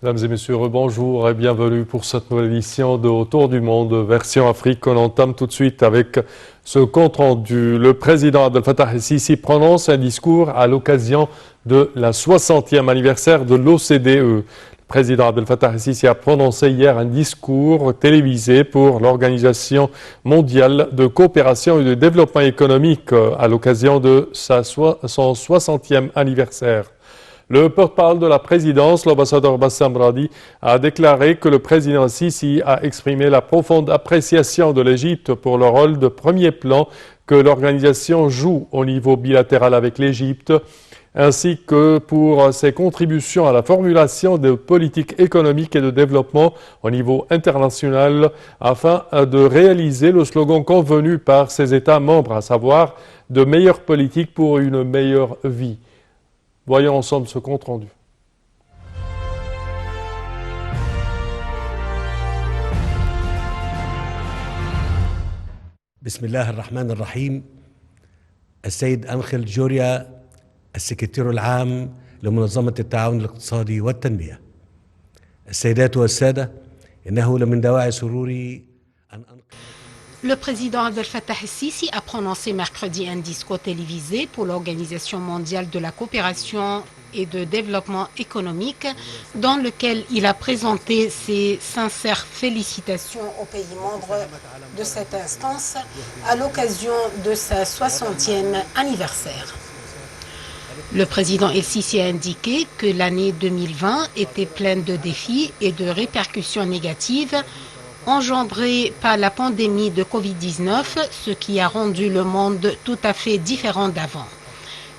Mesdames et messieurs, bonjour et bienvenue pour cette nouvelle édition de Autour du monde, version Afrique. On entame tout de suite avec ce compte rendu. Le président Abdel Fattah el-Sisi prononce un discours à l'occasion de la 60e anniversaire de l'OCDE. Le président Abdel Fattah el-Sisi a prononcé hier un discours télévisé pour l'Organisation mondiale de coopération et de développement économique à l'occasion de son 60e anniversaire. Le porte-parole de la présidence, l'ambassadeur Bassam Radi, a déclaré que le président Sisi a exprimé la profonde appréciation de l'Égypte pour le rôle de premier plan que l'organisation joue au niveau bilatéral avec l'Égypte, ainsi que pour ses contributions à la formulation de politiques économiques et de développement au niveau international afin de réaliser le slogan convenu par ses États membres, à savoir « de meilleures politiques pour une meilleure vie ». Voyons ensemble ce compte rendu. بسم الله الرحمن الرحيم. السيد أنخيل جوريا السكرتير العام لمنظمة التعاون الاقتصادي والتنمية. السيدات والسادة، إنه لمن دواعي سروري أن Le président Abdel Fattah el-Sisi a prononcé mercredi un discours télévisé pour l'Organisation mondiale de la coopération et de développement économique dans lequel il a présenté ses sincères félicitations aux pays membres de cette instance à l'occasion de sa 60e anniversaire. Le président el-Sisi a indiqué que l'année 2020 était pleine de défis et de répercussions négatives engendré par la pandémie de Covid-19, ce qui a rendu le monde tout à fait différent d'avant.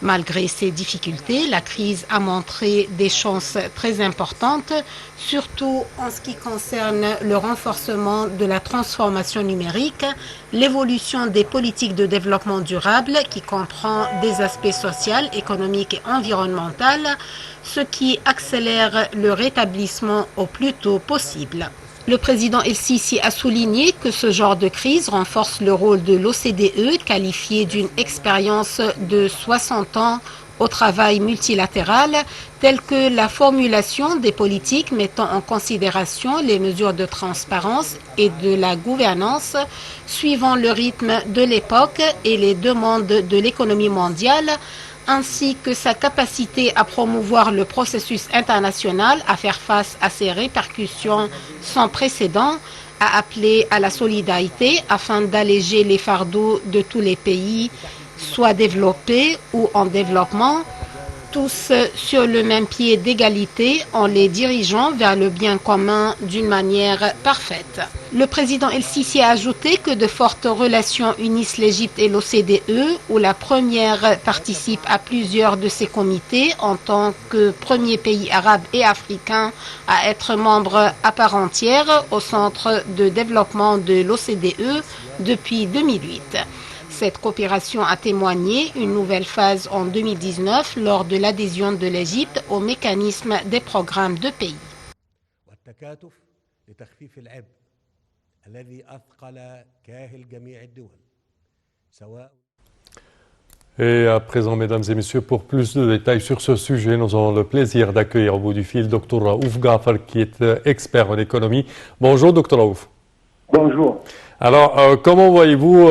Malgré ces difficultés, la crise a montré des chances très importantes, surtout en ce qui concerne le renforcement de la transformation numérique, l'évolution des politiques de développement durable qui comprend des aspects sociaux, économiques et environnementaux, ce qui accélère le rétablissement au plus tôt possible. Le président el-Sisi a souligné que ce genre de crise renforce le rôle de l'OCDE, qualifié d'une expérience de 60 ans au travail multilatéral, telle que la formulation des politiques mettant en considération les mesures de transparence et de la gouvernance suivant le rythme de l'époque et les demandes de l'économie mondiale, ainsi que sa capacité à promouvoir le processus international, à faire face à ces répercussions sans précédent, à appeler à la solidarité afin d'alléger les fardeaux de tous les pays, soit développés ou en développement, tous sur le même pied d'égalité en les dirigeant vers le bien commun d'une manière parfaite. Le président el-Sisi a ajouté que de fortes relations unissent l'Égypte et l'OCDE, où la première participe à plusieurs de ces comités en tant que premier pays arabe et africain à être membre à part entière au centre de développement de l'OCDE depuis 2008. Cette coopération a témoigné une nouvelle phase en 2019 lors de l'adhésion de l'Égypte au mécanisme des programmes de pays. Et à présent, mesdames et messieurs, pour plus de détails sur ce sujet, nous avons le plaisir d'accueillir au bout du fil Dr Raouf Gafar, qui est expert en économie. Bonjour, Dr Raouf. Bonjour. Alors, comment voyez-vous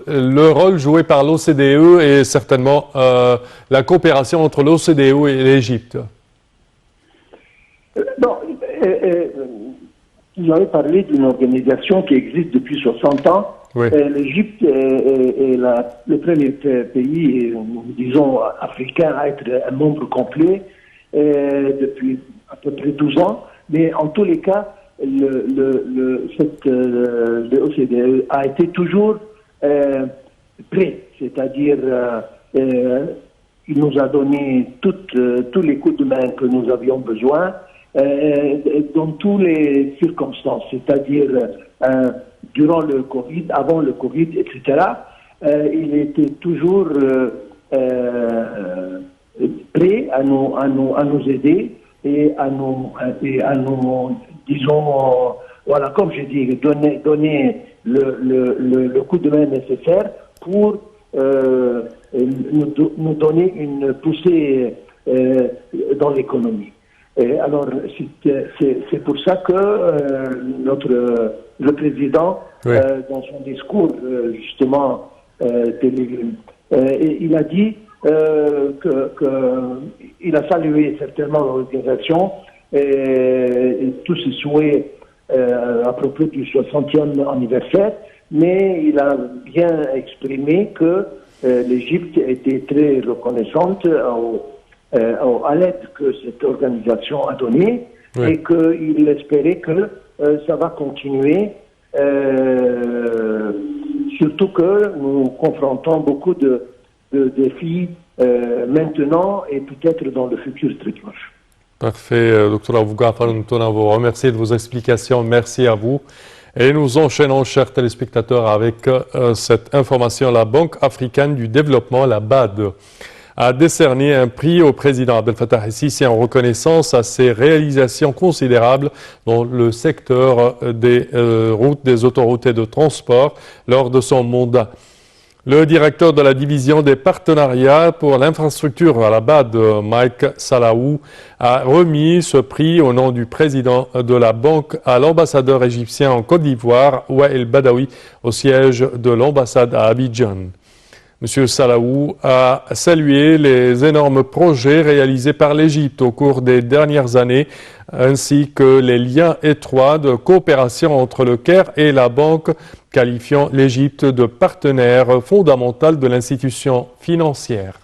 le rôle joué par l'OCDE et certainement la coopération entre l'OCDE et l'Égypte? Vous avez parlé d'une organisation qui existe depuis 60 ans. Oui. L'Égypte est le premier pays, disons, africain à être un membre complet depuis à peu près 12 ans. Mais en tous les cas, le OCDE a été toujours prêt, c'est-à-dire il nous a donné tous les coups de main que nous avions besoin dans toutes les circonstances, c'est-à-dire durant le Covid, avant le Covid, etc. Il était toujours prêt à nous aider et à nous disons, voilà, comme je dis, donner le coup de main nécessaire pour nous donner une poussée dans l'économie. Et alors, c'est pour ça que le président, Oui. dans son discours, justement, il a dit il a salué certainement l'organisation et tous ses souhaits à propos du 60e anniversaire, mais il a bien exprimé que l'Égypte était très reconnaissante à l'aide que cette organisation a donnée, Oui. et qu'il espérait que ça va continuer, surtout que nous confrontons beaucoup de défis maintenant et peut-être dans le futur très proche. Parfait, Dr Avouga, nous tenons à vous remercier de vos explications. Merci à vous. Et nous enchaînons, chers téléspectateurs, avec cette information. La Banque africaine du développement, la BAD, a décerné un prix au président Abdel Fattah el-Sisi en reconnaissance à ses réalisations considérables dans le secteur des routes, des autoroutes et de transport lors de son mandat. Le directeur de la division des partenariats pour l'infrastructure à la BAD, Mike Salaou, a remis ce prix au nom du président de la banque à l'ambassadeur égyptien en Côte d'Ivoire, Wael Badawi, au siège de l'ambassade à Abidjan. M. Salaou a salué les énormes projets réalisés par l'Égypte au cours des dernières années, ainsi que les liens étroits de coopération entre le Caire et la banque, qualifiant l'Égypte de partenaire fondamental de l'institution financière.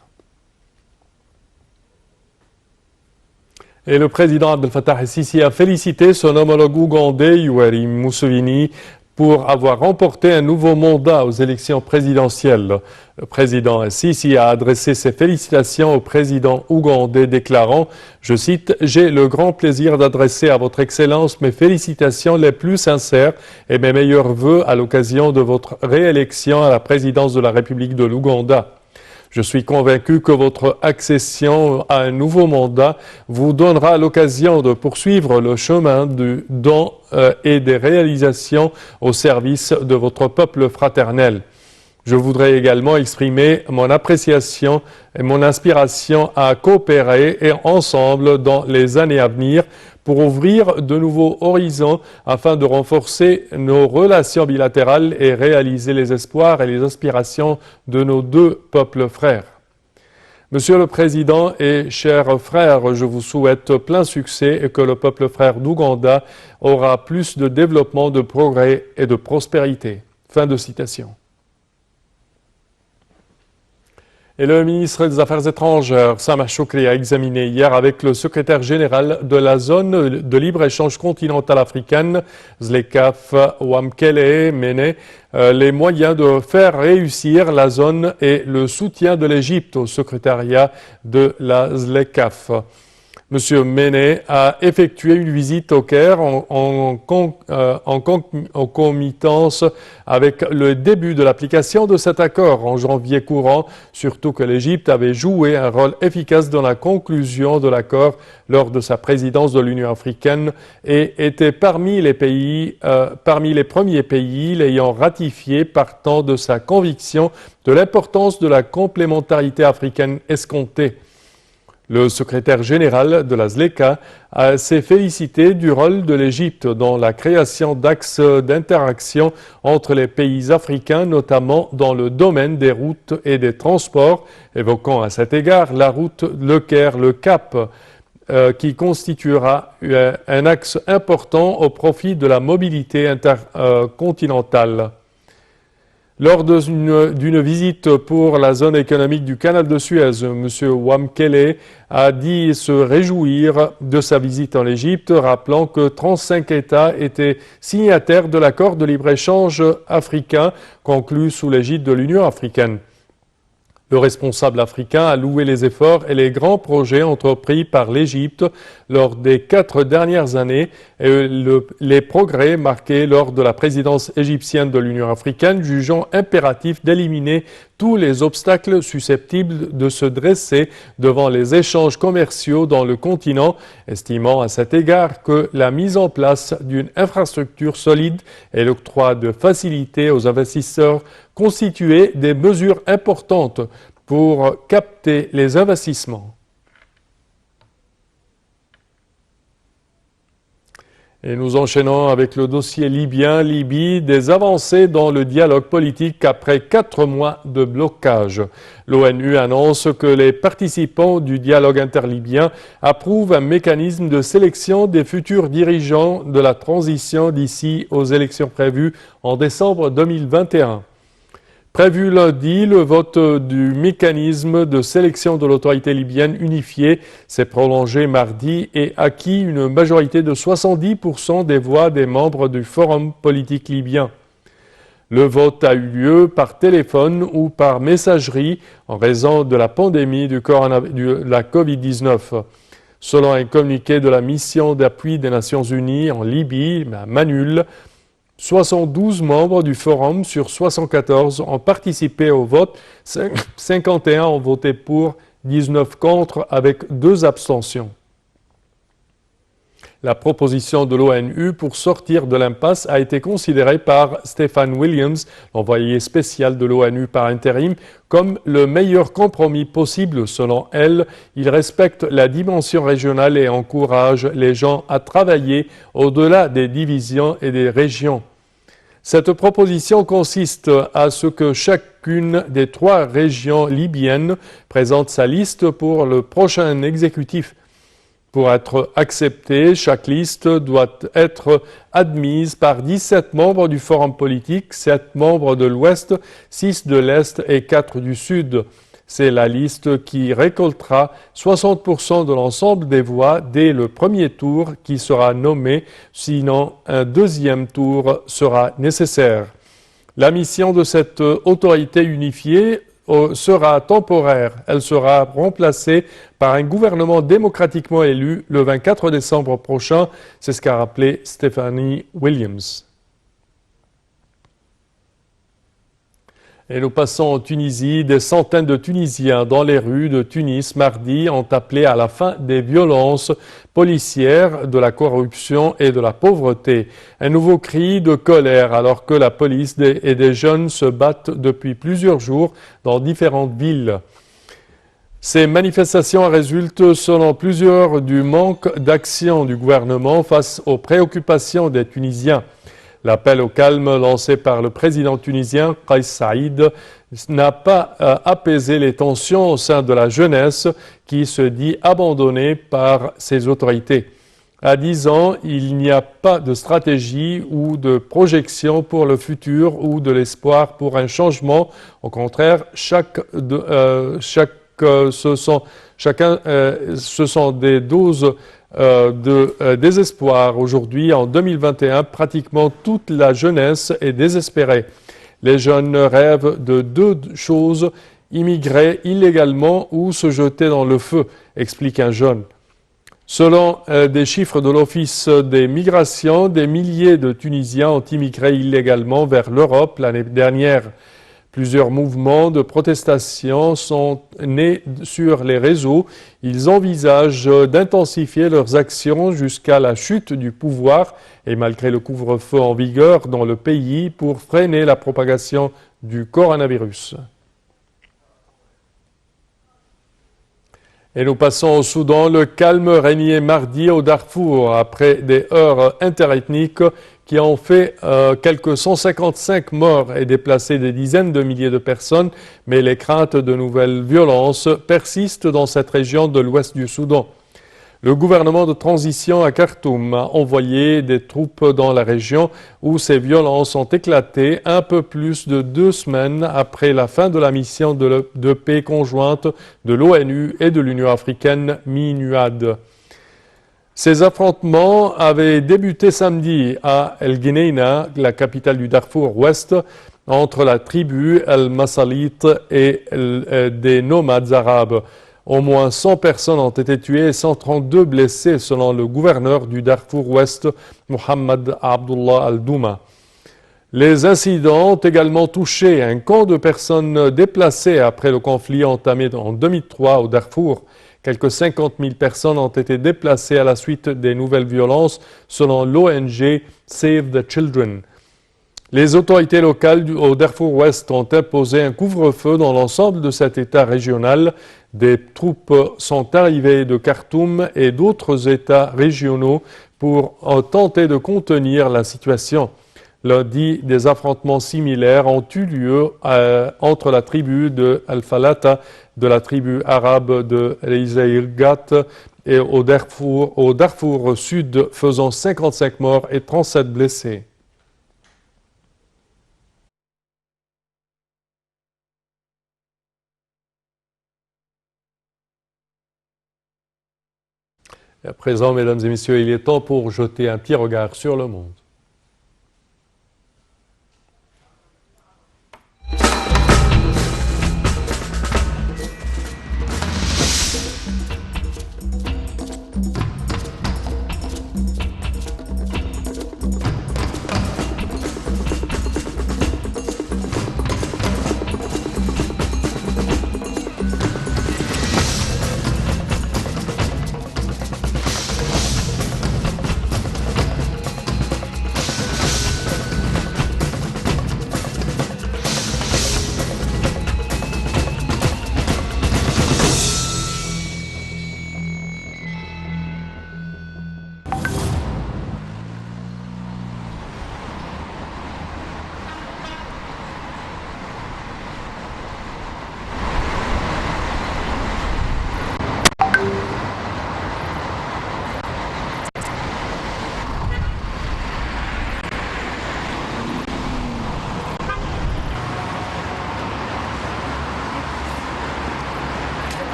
Et le président Abdel Fattah el-Sisi a félicité son homologue ougandais, Yoweri Museveni, pour avoir remporté un nouveau mandat aux élections présidentielles. Le président el-Sisi a adressé ses félicitations au président ougandais, déclarant, je cite, « J'ai le grand plaisir d'adresser à votre Excellence mes félicitations les plus sincères et mes meilleurs vœux à l'occasion de votre réélection à la présidence de la République de l'Ouganda. Je suis convaincu que votre accession à un nouveau mandat vous donnera l'occasion de poursuivre le chemin du don et des réalisations au service de votre peuple fraternel. Je voudrais également exprimer mon appréciation et mon inspiration à coopérer et ensemble dans les années à venir pour ouvrir de nouveaux horizons afin de renforcer nos relations bilatérales et réaliser les espoirs et les aspirations de nos deux peuples frères. Monsieur le Président et chers frères, je vous souhaite plein succès et que le peuple frère d'Ouganda aura plus de développement, de progrès et de prospérité. » Fin de citation. Et le ministre des Affaires étrangères, Sameh Shoukry, a examiné hier avec le secrétaire général de la zone de libre-échange continentale africaine, ZLECAf, Wamkele Mene, les moyens de faire réussir la zone et le soutien de l'Égypte au secrétariat de la ZLECAf. M. Mene a effectué une visite au Caire en concomitance avec le début de l'application de cet accord en janvier courant, surtout que l'Égypte avait joué un rôle efficace dans la conclusion de l'accord lors de sa présidence de l'Union africaine et était parmi les premiers pays l'ayant ratifié, partant de sa conviction de l'importance de la complémentarité africaine escomptée. Le secrétaire général de la ZLECA s'est félicité du rôle de l'Égypte dans la création d'axes d'interaction entre les pays africains, notamment dans le domaine des routes et des transports, évoquant à cet égard la route Le Caire-Le Cap, qui constituera un axe important au profit de la mobilité intercontinentale. Lors d'une visite pour la zone économique du canal de Suez, M. Wamkele a dit se réjouir de sa visite en Égypte, rappelant que 35 États étaient signataires de l'accord de libre-échange africain conclu sous l'égide de l'Union africaine. Le responsable africain a loué les efforts et les grands projets entrepris par l'Égypte lors des 4 dernières années et les progrès marqués lors de la présidence égyptienne de l'Union africaine, jugeant impératif d'éliminer tous les obstacles susceptibles de se dresser devant les échanges commerciaux dans le continent, estimant à cet égard que la mise en place d'une infrastructure solide et l'octroi de facilités aux investisseurs constituaient des mesures importantes pour capter les investissements. Et nous enchaînons avec le dossier libyen. Libye, des avancées dans le dialogue politique après 4 mois de blocage. L'ONU annonce que les participants du dialogue interlibyen approuvent un mécanisme de sélection des futurs dirigeants de la transition d'ici aux élections prévues en décembre 2021. Prévu lundi, le vote du mécanisme de sélection de l'autorité libyenne unifiée s'est prolongé mardi et acquis une majorité de 70% des voix des membres du Forum politique libyen. Le vote a eu lieu par téléphone ou par messagerie en raison de la pandémie de la COVID-19. Selon un communiqué de la mission d'appui des Nations Unies en Libye, à Manul, 72 membres du Forum sur 74 ont participé au vote, 51 ont voté pour, 19 contre, avec 2 abstentions. La proposition de l'ONU pour sortir de l'impasse a été considérée par Stephen Williams, l'envoyé spécial de l'ONU par intérim, comme le meilleur compromis possible. Selon elle, il respecte la dimension régionale et encourage les gens à travailler au-delà des divisions et des régions. Cette proposition consiste à ce que chacune des 3 régions libyennes présente sa liste pour le prochain exécutif. Pour être acceptée, chaque liste doit être admise par 17 membres du Forum politique, 7 membres de l'Ouest, 6 de l'Est et 4 du Sud. C'est la liste qui récoltera 60% de l'ensemble des voix dès le premier tour qui sera nommé, sinon un deuxième tour sera nécessaire. La mission de cette autorité unifiée sera temporaire. Elle sera remplacée par un gouvernement démocratiquement élu le 24 décembre prochain. C'est ce qu'a rappelé Stephanie Williams. Et nous passons en Tunisie. Des centaines de Tunisiens dans les rues de Tunis mardi ont appelé à la fin des violences policières, de la corruption et de la pauvreté. Un nouveau cri de colère alors que la police et des jeunes se battent depuis plusieurs jours dans différentes villes. Ces manifestations résultent, selon plusieurs, du manque d'action du gouvernement face aux préoccupations des Tunisiens. L'appel au calme lancé par le président tunisien Kais Saïd n'a pas apaisé les tensions au sein de la jeunesse qui se dit abandonnée par ses autorités. À 10 ans, il n'y a pas de stratégie ou de projection pour le futur ou de l'espoir pour un changement. Au contraire, ce sont des doses de désespoir. Aujourd'hui, en 2021, pratiquement toute la jeunesse est désespérée. Les jeunes rêvent de 2 choses, immigrer illégalement ou se jeter dans le feu, explique un jeune. Selon des chiffres de l'Office des migrations, des milliers de Tunisiens ont immigré illégalement vers l'Europe l'année dernière. Plusieurs mouvements de protestation sont nés sur les réseaux. Ils envisagent d'intensifier leurs actions jusqu'à la chute du pouvoir et malgré le couvre-feu en vigueur dans le pays pour freiner la propagation du coronavirus. Et nous passons au Soudan. Le calme régnait mardi au Darfour après des heurts interethniques qui ont fait quelques 155 morts et déplacé des dizaines de milliers de personnes, mais les craintes de nouvelles violences persistent dans cette région de l'ouest du Soudan. Le gouvernement de transition à Khartoum a envoyé des troupes dans la région où ces violences ont éclaté un peu plus de 2 semaines après la fin de la mission de paix conjointe de l'ONU et de l'Union africaine MINUAD. Ces affrontements avaient débuté samedi à El Geneina, la capitale du Darfour ouest, entre la tribu El Masalit et des nomades arabes. Au moins 100 personnes ont été tuées et 132 blessées selon le gouverneur du Darfour ouest, Mohamed Abdullah Al-Douma. Les incidents ont également touché un camp de personnes déplacées après le conflit entamé en 2003 au Darfour. Quelques 50 000 personnes ont été déplacées à la suite des nouvelles violences, selon l'ONG Save the Children. Les autorités locales au Darfour Ouest ont imposé un couvre-feu dans l'ensemble de cet État régional. Des troupes sont arrivées de Khartoum et d'autres États régionaux pour tenter de contenir la situation. Lundi, des affrontements similaires ont eu lieu entre la tribu de Al-Falata, de la tribu arabe de l'Izaïrgat et au Darfour Sud, faisant 55 morts et 37 blessés. Et à présent, mesdames et messieurs, il est temps pour jeter un petit regard sur le monde.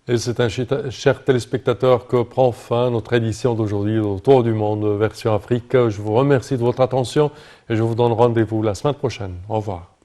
Et c'est un cher téléspectateur que prend fin notre édition d'aujourd'hui Autour du monde version Afrique. Je vous remercie de votre attention et je vous donne rendez-vous la semaine prochaine. Au revoir.